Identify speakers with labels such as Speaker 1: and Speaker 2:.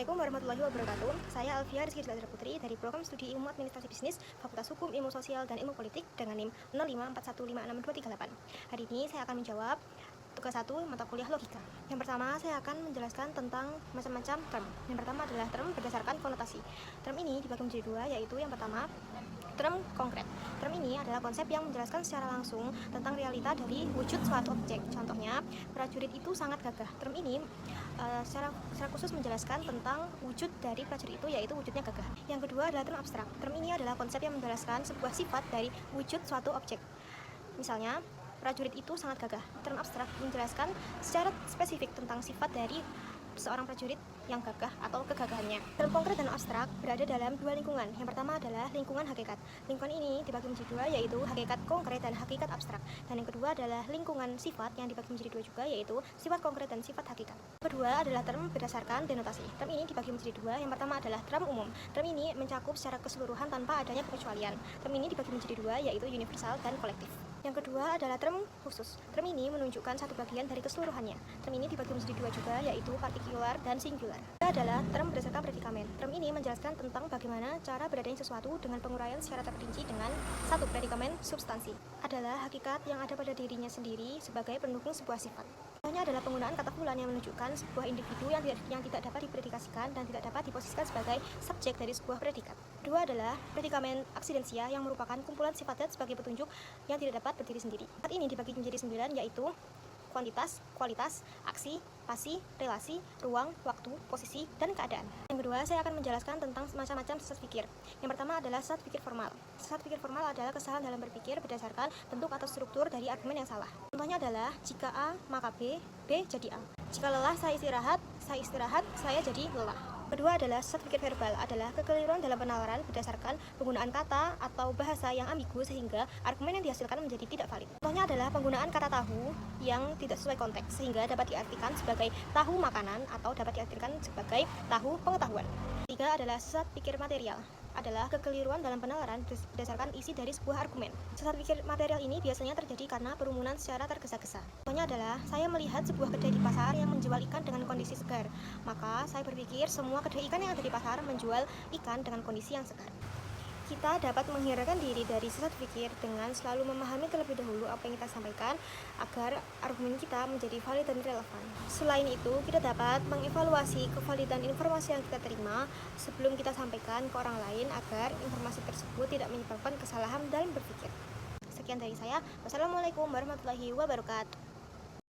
Speaker 1: Assalamualaikum warahmatullahi wabarakatuh. Saya Alfia Rizky Dila Putri dari Program Studi Ilmu Administrasi Bisnis, Fakultas Hukum, Ilmu Sosial, dan Ilmu Politik dengan NIM 0541566238. Hari ini saya akan menjawab tugas 1 mata kuliah logika. Yang pertama, saya akan menjelaskan tentang macam-macam term. Yang pertama adalah term berdasarkan konotasi. Term ini dibagi menjadi dua, yaitu yang pertama, term konkret. Term ini adalah konsep yang menjelaskan secara langsung tentang realita dari wujud suatu objek. Contohnya, prajurit itu sangat gagah. Term ini secara khusus menjelaskan tentang wujud dari prajurit itu, yaitu wujudnya gagah. Yang kedua adalah term abstrak. Term ini adalah konsep yang menjelaskan sebuah sifat dari wujud suatu objek. Misalnya, prajurit itu sangat gagah. Term abstrak menjelaskan secara spesifik tentang sifat dari seorang prajurit yang gagah atau kegagahannya. Term konkret dan abstrak berada dalam dua lingkungan. Yang pertama adalah lingkungan hakikat. Lingkungan ini dibagi menjadi dua, yaitu hakikat konkret dan hakikat abstrak. Dan yang kedua adalah lingkungan sifat yang dibagi menjadi dua juga, yaitu sifat konkret dan sifat hakikat. Kedua adalah term berdasarkan denotasi. Term ini dibagi menjadi dua. Yang pertama adalah term umum. Term ini mencakup secara keseluruhan tanpa adanya pengecualian. Term ini dibagi menjadi dua, yaitu universal dan kolektif. Yang kedua adalah term khusus. Term ini menunjukkan satu bagian dari keseluruhannya. Term ini dibagi menjadi dua juga, yaitu partikular dan singular. Kedua adalah term berdasarkan predikamen. Term ini menjelaskan tentang bagaimana cara beradanya sesuatu dengan penguraian secara terperinci dengan satu predikamen substansi. Adalah hakikat yang ada pada dirinya sendiri sebagai pendukung sebuah sifat. Contohnya adalah penggunaan kata fulan yang menunjukkan sebuah individu yang tidak dapat dipredikasikan dan tidak dapat diposisikan sebagai subjek dari sebuah predikat. Kedua adalah predikamen aksidensia yang merupakan kumpulan sifat zat sebagai petunjuk yang tidak dapat berdiri sendiri. Sifat ini dibagi menjadi 9, yaitu kuantitas, kualitas, aksi, pasi, relasi, ruang, waktu, posisi, dan keadaan. Yang kedua, saya akan menjelaskan tentang macam-macam sesat pikir. Yang pertama adalah sesat pikir formal. Sesat pikir formal adalah kesalahan dalam berpikir berdasarkan bentuk atau struktur dari argumen yang salah. Contohnya adalah, jika A maka B, B jadi A. Jika lelah saya istirahat, saya jadi lelah. Kedua adalah sesat pikir verbal, adalah kekeliruan dalam penalaran berdasarkan penggunaan kata atau bahasa yang ambigu sehingga argumen yang dihasilkan menjadi tidak valid. Contohnya adalah penggunaan kata tahu yang tidak sesuai konteks sehingga dapat diartikan sebagai tahu makanan atau dapat diartikan sebagai tahu pengetahuan. Tiga adalah sesat pikir material, adalah kekeliruan dalam penalaran berdasarkan isi dari sebuah argumen. Sesat pikir material ini biasanya terjadi karena kerumunan secara tergesa-gesa. Contohnya adalah, saya melihat sebuah kedai di pasar yang menjual ikan dengan kondisi segar. Maka saya berpikir semua kedai ikan yang ada di pasar menjual ikan dengan kondisi yang segar. Kita dapat menghindarkan diri dari sesat pikir dengan selalu memahami terlebih dahulu apa yang kita sampaikan agar argumen kita menjadi valid dan relevan. Selain itu, kita dapat mengevaluasi kevalidan informasi yang kita terima sebelum kita sampaikan ke orang lain agar informasi tersebut tidak menyebabkan kesalahan dalam berpikir. Sekian dari saya. Wassalamualaikum warahmatullahi wabarakatuh.